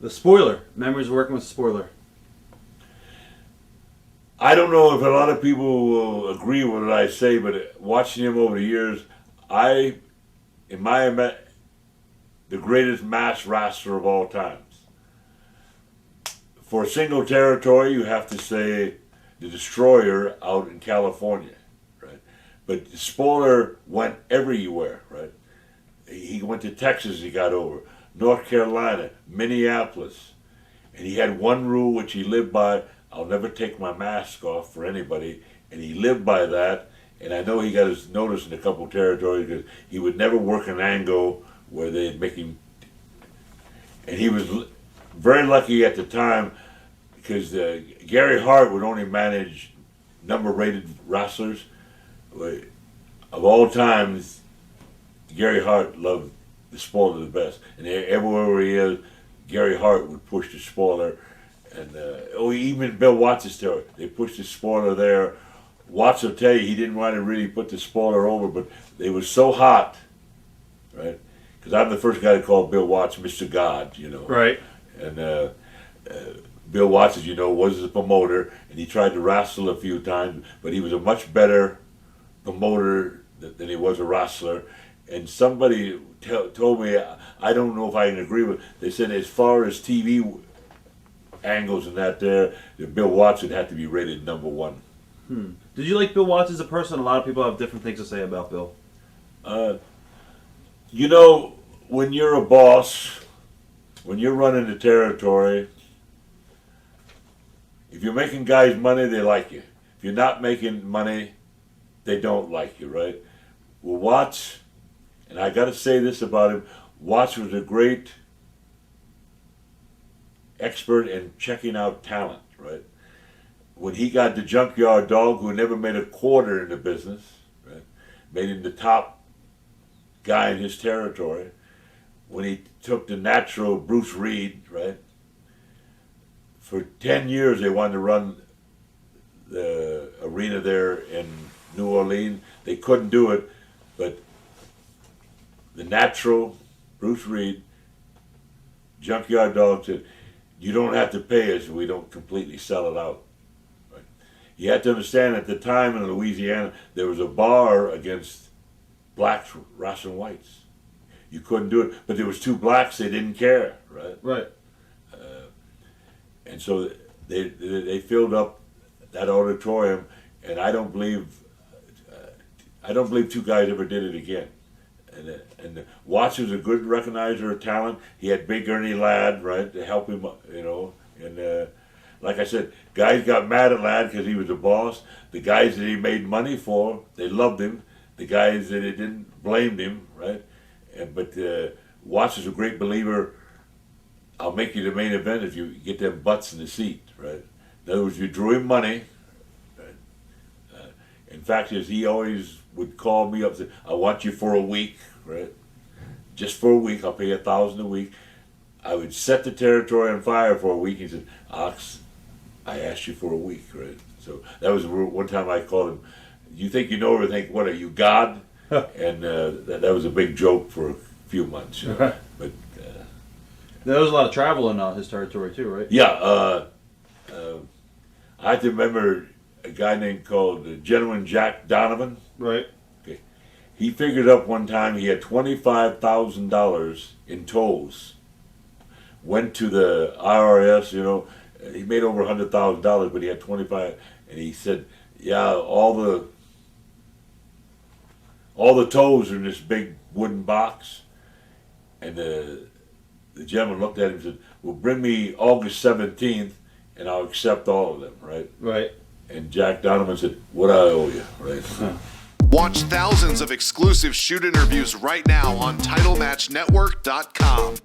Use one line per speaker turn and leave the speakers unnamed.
The Spoiler. Memories of working with Spoiler.
I don't know if a lot of people will agree with what I say, but watching him over the years, the greatest mass wrestler of all times. For a single territory, you have to say the Destroyer out in California, right? But the Spoiler went everywhere, right? He went to Texas, he got over, North Carolina, Minneapolis, and he had one rule which he lived by: I'll never take my mask off for anybody, and he lived by that. And I know he got his notice in a couple of territories because he would never work an angle where they'd make him. And he was very lucky at the time because Gary Hart would only manage number-rated wrestlers. Of all times, Gary Hart loved the Spoiler the best, and everywhere he is, Gary Hart would push the Spoiler. And even Bill Watts' territory, they pushed the Spoiler there. Watts will tell you he didn't want to really put the Spoiler over, but they were so hot, right? Because I'm the first guy to call Bill Watts Mr. God, you know.
Right.
And Bill Watts, as you know, was a promoter, and he tried to wrestle a few times, but he was a much better promoter than he was a wrestler. And somebody told me, I don't know if I can agree with, they said as far as TV angles and that Bill Watts would have to be rated number one.
Did you like Bill Watts as a person? A lot of people have different things to say about Bill.
You know, when you're a boss, when you're running the territory, if you're making guys money, they like you. If you're not making money, they don't like you, right? Well, Watts, and I got to say this about him, Watts was a great expert in checking out talent, right? When he got the Junkyard Dog, who never made a quarter in the business, right, made him the top guy in his territory. When he took the natural Bruce Reed, right, for 10 years they wanted to run the arena there in New Orleans. They couldn't do it, but the natural Bruce Reed, Junkyard Dog said, you don't have to pay us if we don't completely sell it out. Right? You had to understand at the time in Louisiana, there was a bar against blacks wrestling whites. You couldn't do it, but there was two blacks, they didn't care, right?
Right.
And so they filled up that auditorium, and I don't believe two guys ever did it again. And Watts was a good recognizer of talent. He had Big Ernie Ladd, right, to help him, you know. And like I said, guys got mad at Ladd because he was a boss. The guys that he made money for, they loved him. The guys that didn't blamed him, right. But Watts was a great believer. I'll make you the main event if you get them butts in the seat, right. In other words, you drew him money. Right? In fact, he always would call me up and say, I want you for a week, right? Just for a week, I'll pay you $1,000 a week. I would set the territory on fire for a week. He said, Ox, I asked you for a week, right? So that was one time I called him, you think you know everything, what are you, God? And that was a big joke for a few months. You know? But
there was a lot of travel in his territory too, right?
yeah, I have to remember a guy named called Gentleman Jack Donovan.
Right.
Okay. He figured up one time he had $25,000 in tolls. Went to the IRS, you know, he made over $100,000, but he had 25, and he said, yeah, all the tolls are in this big wooden box. And the gentleman looked at him and said, well, bring me August 17th, and I'll accept all of them, right?
Right.
And Jack Donovan said, what I owe you, right?
Watch thousands of exclusive shoot interviews right now on TitleMatchNetwork.com.